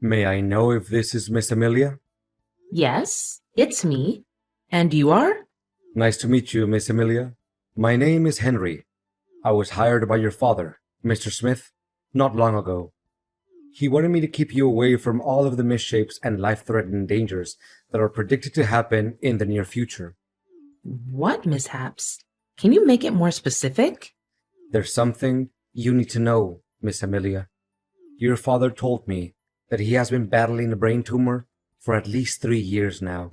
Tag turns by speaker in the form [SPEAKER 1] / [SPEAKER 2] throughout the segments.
[SPEAKER 1] May I know if this is Miss Amelia?
[SPEAKER 2] Yes, it's me. And you are?
[SPEAKER 1] Nice to meet you, Miss Amelia. My name is Henry. I was hired by your father, Mr. Smith, not long ago. He wanted me to keep you away from all of the misshapes and life-threatening dangers that are predicted to happen in the near future.
[SPEAKER 2] What mishaps? Can you make it more specific?
[SPEAKER 1] There's something you need to know, Miss Amelia. Your father told me that he has been battling a brain tumor for at least 3 years now.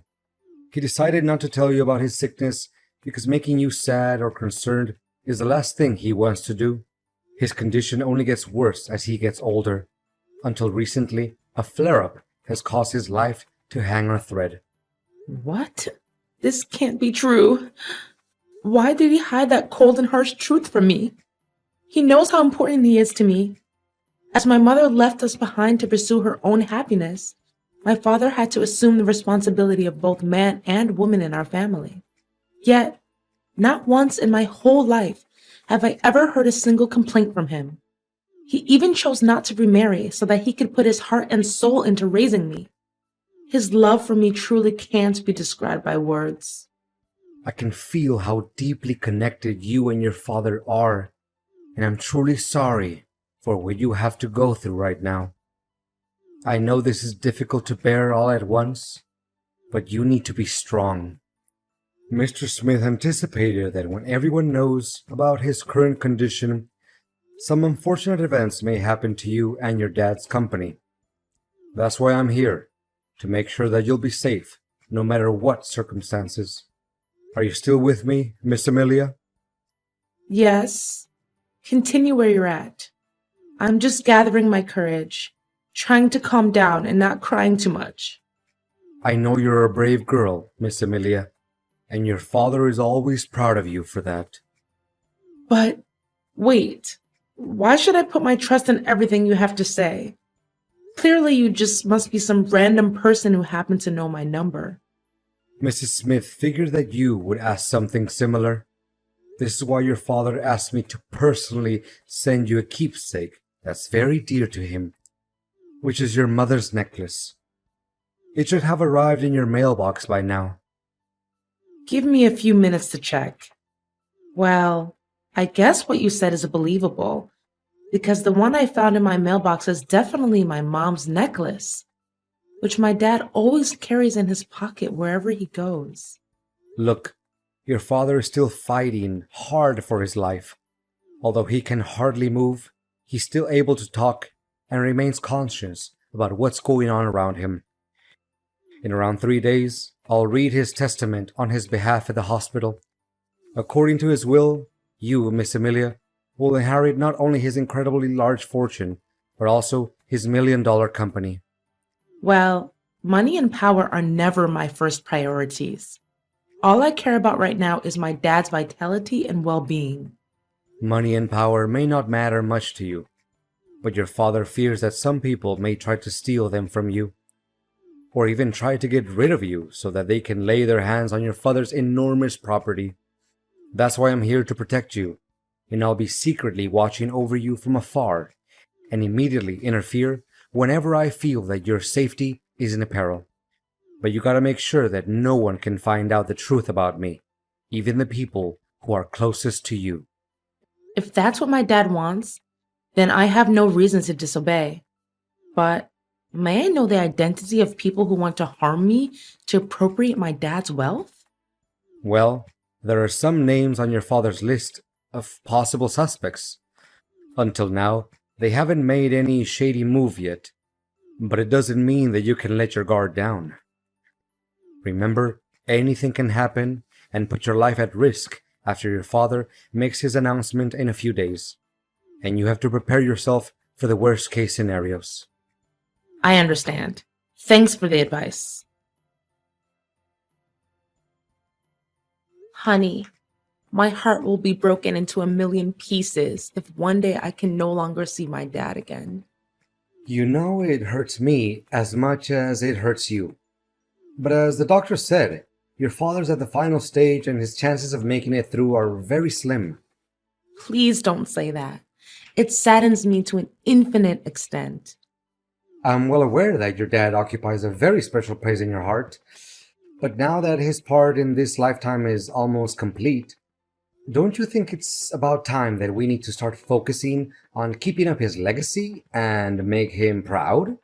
[SPEAKER 1] He decided not to tell you about his sickness because making you sad or concerned is the last thing he wants to do. His condition only gets worse as he gets older. Until recently, a flare-up has caused his life to hang on a thread.
[SPEAKER 2] What? This can't be true. Why did he hide that cold and harsh truth from me? He knows how important he is to me. As my mother left us behind to pursue her own happiness, my father had to assume the responsibility of both man and woman in our family. Yet, not once in my whole life have I ever heard a single complaint from him. He even chose not to remarry so that he could put his heart and soul into raising me. His love for me truly can't be described by words.
[SPEAKER 1] I can feel how deeply connected you and your father are, and I'm truly sorry for what you have to go through right now. I know this is difficult to bear all at once, but you need to be strong. Mr. Smith anticipated that when everyone knows about his current condition, some unfortunate events may happen to you and your dad's company. That's why I'm here, to make sure that you'll be safe, no matter what circumstances. Are you still with me, Miss Amelia?
[SPEAKER 2] Yes, continue where you're at. I'm just gathering my courage, trying to calm down and not crying too much.
[SPEAKER 1] I know you're a brave girl, Miss Amelia, and your father is always proud of you for that.
[SPEAKER 2] But wait, why should I put my trust in everything you have to say? Clearly, you just must be some random person who happened to know my number.
[SPEAKER 1] Mrs. Smith figured that you would ask something similar. This is why your father asked me to personally send you a keepsake that's very dear to him, which is your mother's necklace. It should have arrived in your mailbox by now.
[SPEAKER 2] Give me a few minutes to check. Well, I guess what you said is believable, because the one I found in my mailbox is definitely my mom's necklace, which my dad always carries in his pocket wherever he goes.
[SPEAKER 1] Look, your father is still fighting hard for his life. Although he can hardly move, he's still able to talk and remains conscious about what's going on around him. In around 3 days, I'll read his testament on his behalf at the hospital. According to his will, you, Miss Amelia, will inherit not only his incredibly large fortune, but also his $1 million company.
[SPEAKER 2] Well, money and power are never my first priorities. All I care about right now is my dad's vitality and well-being.
[SPEAKER 1] Money and power may not matter much to you, but your father fears that some people may try to steal them from you, or even try to get rid of you so that they can lay their hands on your father's enormous property. That's why I'm here to protect you, and I'll be secretly watching over you from afar and immediately interfere whenever I feel that your safety is in peril. But you gotta make sure that no one can find out the truth about me, even the people who are closest to you.
[SPEAKER 2] If that's what my dad wants, then I have no reason to disobey. But may I know the identity of people who want to harm me to appropriate my dad's wealth?
[SPEAKER 1] Well, there are some names on your father's list of possible suspects. Until now, they haven't made any shady move yet, but it doesn't mean that you can let your guard down. Remember, anything can happen and put your life at risk after your father makes his announcement in a few days, and you have to prepare yourself for the worst case scenarios.
[SPEAKER 2] I understand. Thanks for the advice. Honey, my heart will be broken into a million pieces if one day I can no longer see my dad again.
[SPEAKER 1] You know it hurts me as much as it hurts you. But as the doctor said, your father's at the final stage and his chances of making it through are very slim.
[SPEAKER 2] Please don't say that. It saddens me to an infinite extent.
[SPEAKER 1] I'm well aware that your dad occupies a very special place in your heart, but now that his part in this lifetime is almost complete, don't you think it's about time that we need to start focusing on keeping up his legacy and make him proud?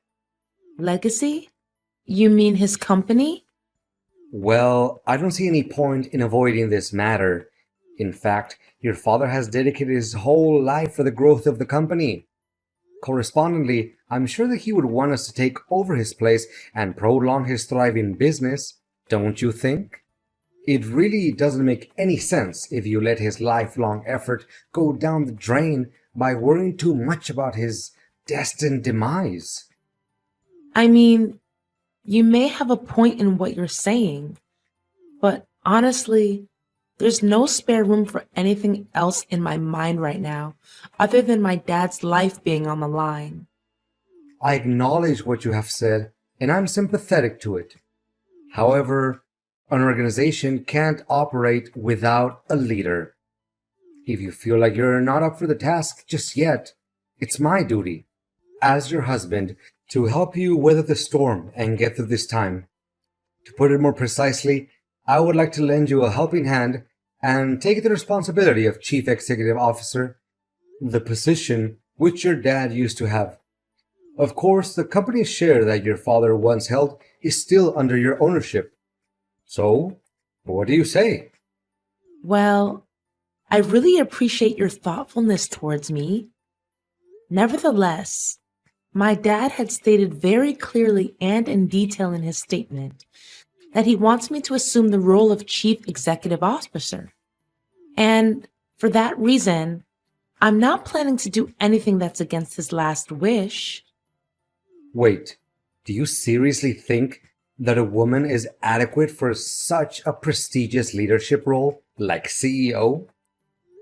[SPEAKER 2] Legacy? You mean his company?
[SPEAKER 1] Well, I don't see any point in avoiding this matter. In fact, your father has dedicated his whole life for the growth of the company. Correspondingly, I'm sure that he would want us to take over his place and prolong his thriving business, don't you think? It really doesn't make any sense if you let his lifelong effort go down the drain by worrying too much about his destined demise.
[SPEAKER 2] I mean, you may have a point in what you're saying, but honestly, there's no spare room for anything else in my mind right now, other than my dad's life being on the line.
[SPEAKER 1] I acknowledge what you have said, and I'm sympathetic to it. However, an organization can't operate without a leader. If you feel like you're not up for the task just yet, it's my duty, as your husband, to help you weather the storm and get through this time. To put it more precisely, I would like to lend you a helping hand and take the responsibility of Chief Executive Officer, the position which your dad used to have. Of course, the company's share that your father once held is still under your ownership. So, what do you say?
[SPEAKER 2] Well, I really appreciate your thoughtfulness towards me. Nevertheless, my dad had stated very clearly and in detail in his statement that he wants me to assume the role of Chief Executive Officer. And for that reason, I'm not planning to do anything that's against his last wish.
[SPEAKER 1] Wait, do you seriously think that a woman is adequate for such a prestigious leadership role like CEO?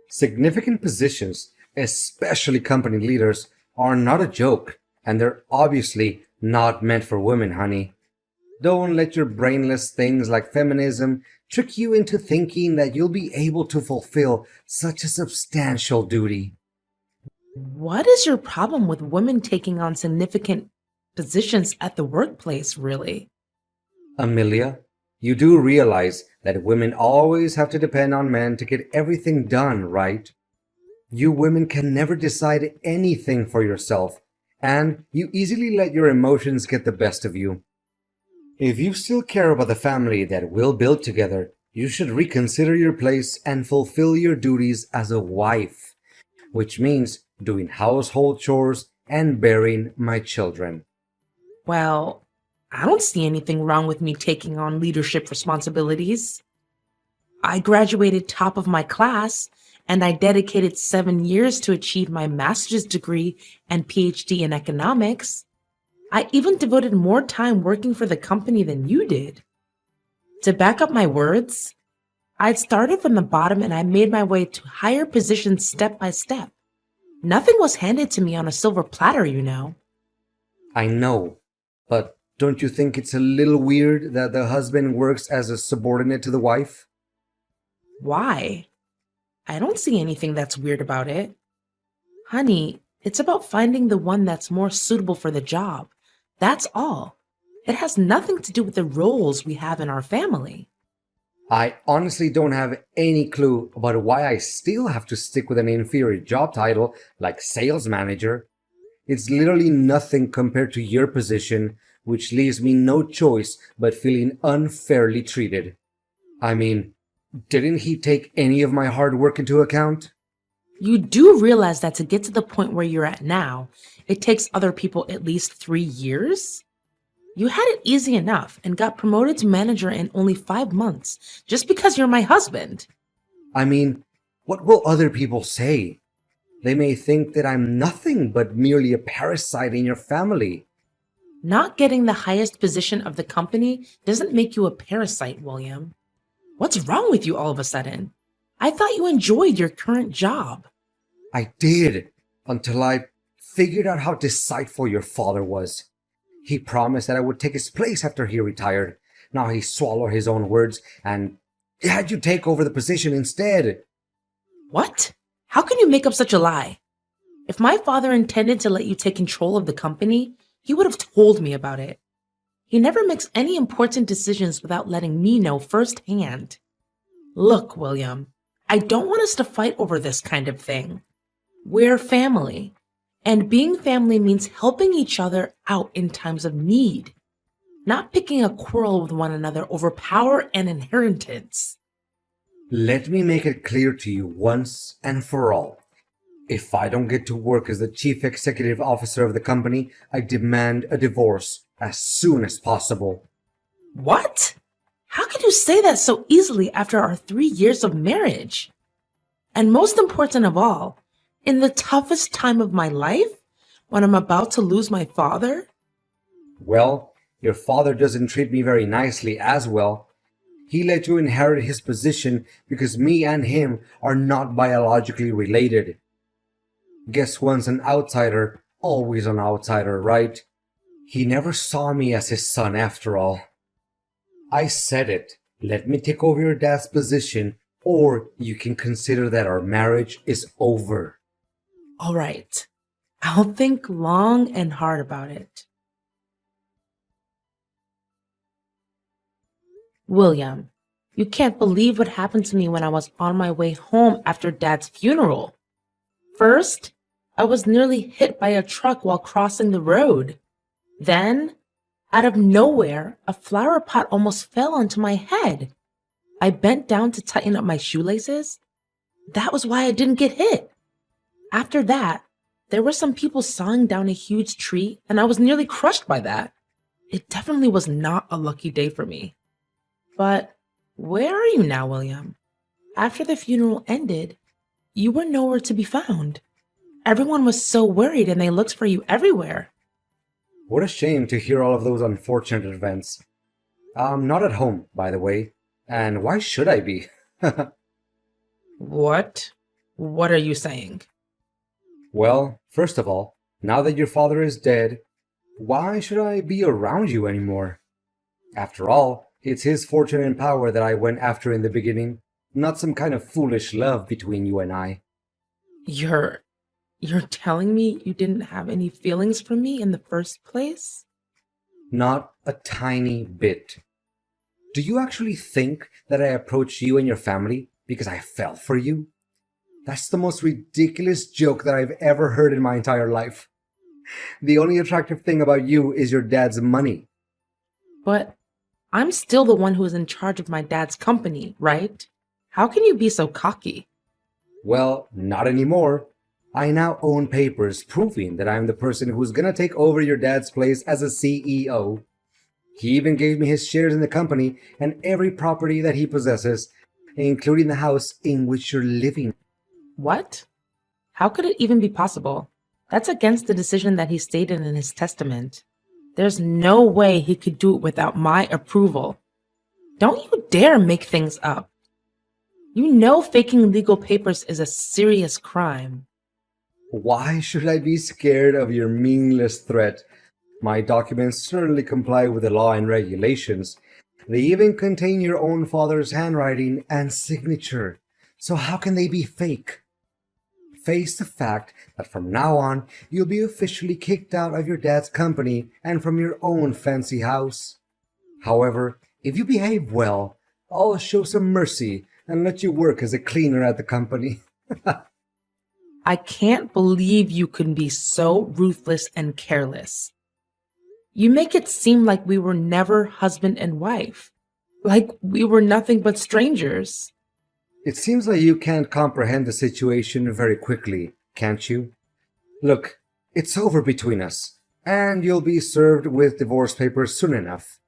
[SPEAKER 1] Significant positions, especially company leaders, are not a joke, and they're obviously not meant for women, honey. Don't let your brainless things like feminism trick you into thinking that you'll be able to fulfill such a substantial duty.
[SPEAKER 2] What is your problem with women taking on significant positions at the workplace, really?
[SPEAKER 1] Amelia, you do realize that women always have to depend on men to get everything done, right? You women can never decide anything for yourself, and you easily let your emotions get the best of you. If you still care about the family that we'll build together, you should reconsider your place and fulfill your duties as a wife, which means doing household chores and bearing my children.
[SPEAKER 2] Well, I don't see anything wrong with me taking on leadership responsibilities. I graduated top of my class, and I dedicated 7 years to achieve my master's degree and PhD in economics. I even devoted more time working for the company than you did. To back up my words, I'd started from the bottom and I made my way to higher positions step by step. Nothing was handed to me on a silver platter, you know.
[SPEAKER 1] I know, but don't you think it's a little weird that the husband works as a subordinate to the wife?
[SPEAKER 2] Why? I don't see anything that's weird about it. Honey, it's about finding the one that's more suitable for the job. That's all. It has nothing to do with the roles we have in our family.
[SPEAKER 1] I honestly don't have any clue about why I still have to stick with an inferior job title like sales manager. It's literally nothing compared to your position, which leaves me no choice but feeling unfairly treated. I mean, didn't he take any of my hard work into account?
[SPEAKER 2] You do realize that to get to the point where you're at now, it takes other people at least 3 years? You had it easy enough and got promoted to manager in only 5 months just because you're my husband.
[SPEAKER 1] I mean, what will other people say? They may think that I'm nothing but merely a parasite in your family.
[SPEAKER 2] Not getting the highest position of the company doesn't make you a parasite, William. What's wrong with you all of a sudden? I thought you enjoyed your current job.
[SPEAKER 1] I did, until I figured out how deceitful your father was. He promised that I would take his place after he retired. Now he swallowed his own words and had you take over the position instead.
[SPEAKER 2] What? How can you make up such a lie? If my father intended to let you take control of the company, he would have told me about it. He never makes any important decisions without letting me know firsthand. Look, William, I don't want us to fight over this kind of thing. We're family, and being family means helping each other out in times of need, not picking a quarrel with one another over power and inheritance.
[SPEAKER 1] Let me make it clear to you once and for all. If I don't get to work as the chief executive officer of the company, I demand a divorce as soon as possible.
[SPEAKER 2] What? How could you say that so easily after our 3 years of marriage? And most important of all, in the toughest time of my life, when I'm about to lose my father?
[SPEAKER 1] Well, your father doesn't treat me very nicely as well. He let you inherit his position because me and him are not biologically related. Guess once an outsider, always an outsider, right? He never saw me as his son after all. I said it. Let me take over your dad's position, or you can consider that our marriage is over.
[SPEAKER 2] All right. I'll think long and hard about it. William, you can't believe what happened to me when I was on my way home after Dad's funeral. First, I was nearly hit by a truck while crossing the road. Then, out of nowhere, a flower pot almost fell onto my head. I bent down to tighten up my shoelaces. That was why I didn't get hit. After that, there were some people sawing down a huge tree, and I was nearly crushed by that. It definitely was not a lucky day for me. But where are you now, William? After the funeral ended, you were nowhere to be found. Everyone was so worried and they looked for you everywhere.
[SPEAKER 1] What a shame to hear all of those unfortunate events. I'm not at home, by the way. And why should I be?
[SPEAKER 2] What? What are you saying?
[SPEAKER 1] Well, first of all, now that your father is dead, why should I be around you anymore? After all, it's his fortune and power that I went after in the beginning, not some kind of foolish love between you and I.
[SPEAKER 2] You're telling me you didn't have any feelings for me in the first place?
[SPEAKER 1] Not a tiny bit. Do you actually think that I approached you and your family because I fell for you? That's the most ridiculous joke that I've ever heard in my entire life. The only attractive thing about you is your dad's money.
[SPEAKER 2] But I'm still the one who is in charge of my dad's company, right? How can you be so cocky?
[SPEAKER 1] Well, not anymore. I now own papers proving that I'm the person who's gonna take over your dad's place as a CEO. He even gave me his shares in the company and every property that he possesses, including the house in which you're living.
[SPEAKER 2] What? How could it even be possible? That's against the decision that he stated in his testament. There's no way he could do it without my approval. Don't you dare make things up. You know faking legal papers is a serious crime.
[SPEAKER 1] Why should I be scared of your meaningless threat? My documents certainly comply with the law and regulations. They even contain your own father's handwriting and signature. So how can they be fake? Face the fact that from now on, you'll be officially kicked out of your dad's company and from your own fancy house. However, if you behave well, I'll show some mercy and let you work as a cleaner at the company.
[SPEAKER 2] I can't believe you can be so ruthless and careless. You make it seem like we were never husband and wife, like we were nothing but strangers.
[SPEAKER 1] It seems like you can't comprehend the situation very quickly, can't you? Look, it's over between us, and you'll be served with divorce papers soon enough.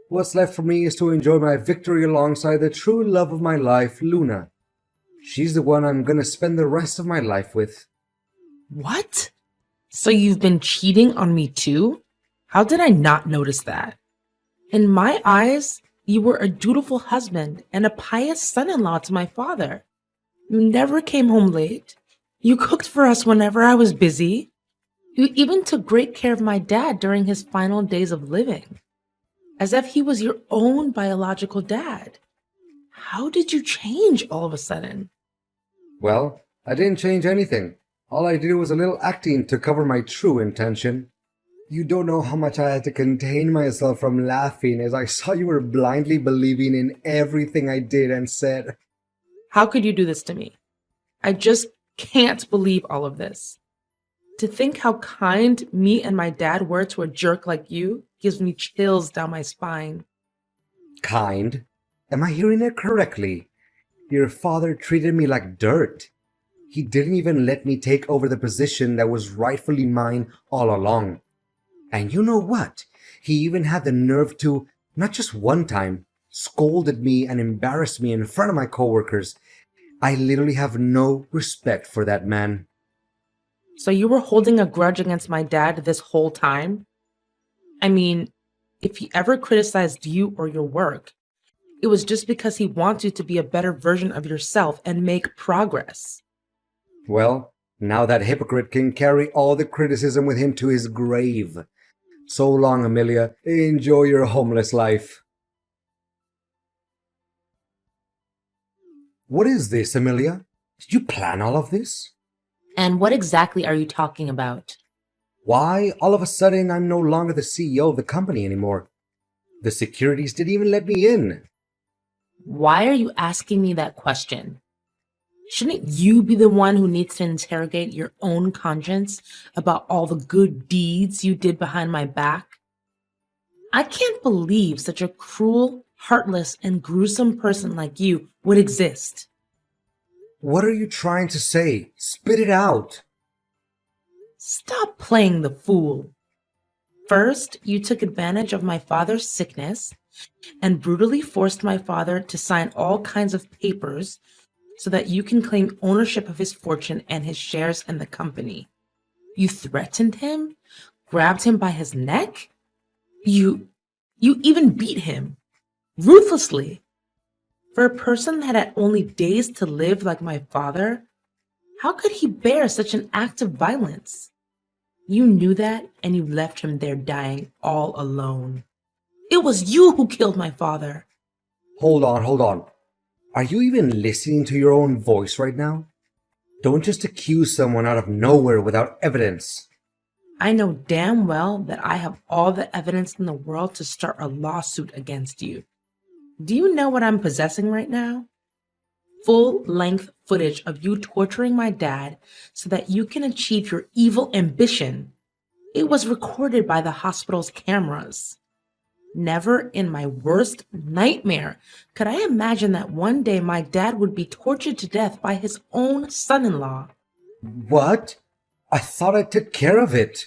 [SPEAKER 1] What's left for me is to enjoy my victory alongside the true love of my life, Luna. She's the one I'm gonna spend the rest of my life with.
[SPEAKER 2] What? So you've been cheating on me too? How did I not notice that? In my eyes, you were a dutiful husband and a pious son-in-law to my father. You never came home late. You cooked for us whenever I was busy. You even took great care of my dad during his final days of living, as if he was your own biological dad. How did you change all of a sudden?
[SPEAKER 1] Well, I didn't change anything. All I did was a little acting to cover my true intention. You don't know how much I had to contain myself from laughing as I saw you were blindly believing in everything I did and said.
[SPEAKER 2] How could you do this to me? I just can't believe all of this. To think how kind me and my dad were to a jerk like you gives me chills down my spine.
[SPEAKER 1] Kind? Am I hearing it correctly? Your father treated me like dirt. He didn't even let me take over the position that was rightfully mine all along. And you know what? He even had the nerve to, not just one time, scolded me and embarrassed me in front of my coworkers. I literally have no respect for that man.
[SPEAKER 2] So you were holding a grudge against my dad this whole time? I mean, if he ever criticized you or your work, it was just because he wants you to be a better version of yourself and make progress.
[SPEAKER 1] Well, now that hypocrite can carry all the criticism with him to his grave. So long, Amelia. Enjoy your homeless life. What is this, Amelia? Did you plan all of this?
[SPEAKER 2] And what exactly are you talking about?
[SPEAKER 1] Why, all of a sudden, I'm no longer the CEO of the company anymore. The securities didn't even let me in.
[SPEAKER 2] Why are you asking me that question? Shouldn't you be the one who needs to interrogate your own conscience about all the good deeds you did behind my back? I can't believe such a cruel, heartless, and gruesome person like you would exist.
[SPEAKER 1] What are you trying to say? Spit it out.
[SPEAKER 2] Stop playing the fool. First, you took advantage of my father's sickness and brutally forced my father to sign all kinds of papers so that you can claim ownership of his fortune and his shares in the company. You threatened him, grabbed him by his neck. You even beat him, ruthlessly. For a person that had only days to live like my father, how could he bear such an act of violence? You knew that, and you left him there dying all alone. It was you who killed my father.
[SPEAKER 1] Hold on. Are you even listening to your own voice right now? Don't just accuse someone out of nowhere without evidence.
[SPEAKER 2] I know damn well that I have all the evidence in the world to start a lawsuit against you. Do you know what I'm possessing right now? Full-length footage of you torturing my dad so that you can achieve your evil ambition. It was recorded by the hospital's cameras. Never in my worst nightmare could I imagine that one day my dad would be tortured to death by his own son-in-law.
[SPEAKER 1] What? I thought I took care of it.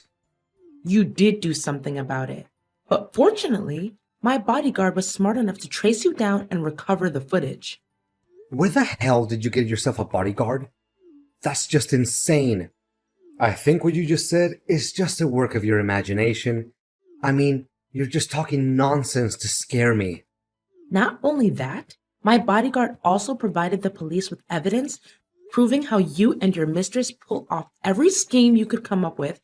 [SPEAKER 2] You did do something about it. But fortunately, my bodyguard was smart enough to trace you down and recover the footage.
[SPEAKER 1] Where the hell did you get yourself a bodyguard? That's just insane. I think what you just said is just a work of your imagination. I mean, you're just talking nonsense to scare me.
[SPEAKER 2] Not only that, my bodyguard also provided the police with evidence proving how you and your mistress pulled off every scheme you could come up with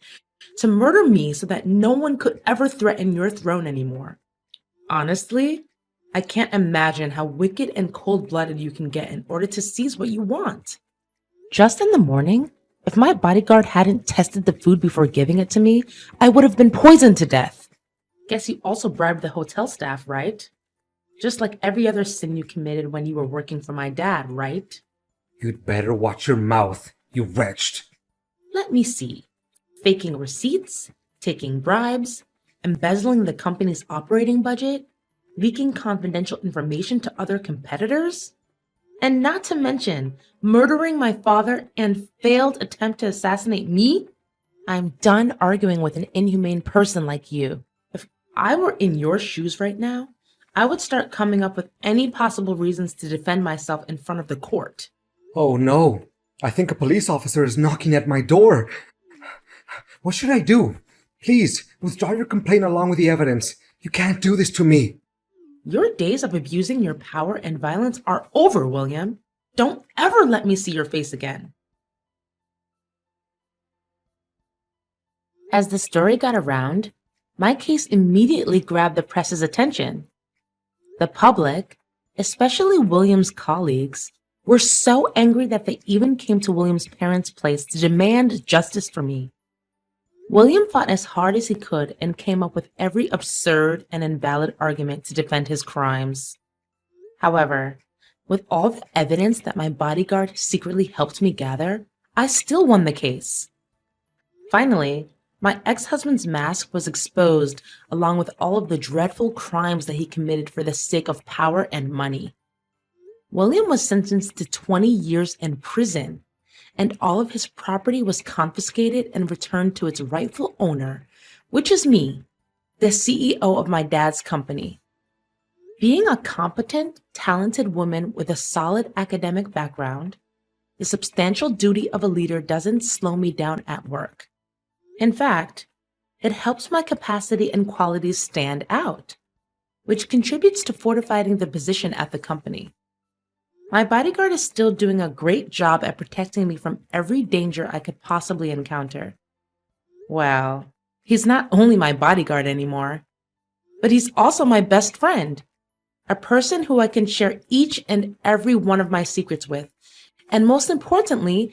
[SPEAKER 2] to murder me so that no one could ever threaten your throne anymore. Honestly, I can't imagine how wicked and cold-blooded you can get in order to seize what you want. Just in the morning, if my bodyguard hadn't tested the food before giving it to me, I would have been poisoned to death. Guess you also bribed the hotel staff, right? Just like every other sin you committed when you were working for my dad, right?
[SPEAKER 1] You'd better watch your mouth, you wretched.
[SPEAKER 2] Let me see. Faking receipts, taking bribes, embezzling the company's operating budget, leaking confidential information to other competitors, and not to mention murdering my father and failed attempt to assassinate me? I'm done arguing with an inhumane person like you. If I were in your shoes right now, I would start coming up with any possible reasons to defend myself in front of the court.
[SPEAKER 1] Oh no, I think a police officer is knocking at my door. What should I do? Please, withdraw your complaint along with the evidence. You can't do this to me.
[SPEAKER 2] Your days of abusing your power and violence are over, William. Don't ever let me see your face again. As the story got around, my case immediately grabbed the press's attention. The public, especially William's colleagues, were so angry that they even came to William's parents' place to demand justice for me. William fought as hard as he could and came up with every absurd and invalid argument to defend his crimes. However, with all the evidence that my bodyguard secretly helped me gather, I still won the case. Finally, my ex-husband's mask was exposed along with all of the dreadful crimes that he committed for the sake of power and money. William was sentenced to 20 years in prison, and all of his property was confiscated and returned to its rightful owner, which is me, the CEO of my dad's company. Being a competent, talented woman with a solid academic background, the substantial duty of a leader doesn't slow me down at work. In fact, it helps my capacity and qualities stand out, which contributes to fortifying the position at the company. My bodyguard is still doing a great job at protecting me from every danger I could possibly encounter. Well, he's not only my bodyguard anymore, but he's also my best friend, a person who I can share each and every one of my secrets with, and most importantly,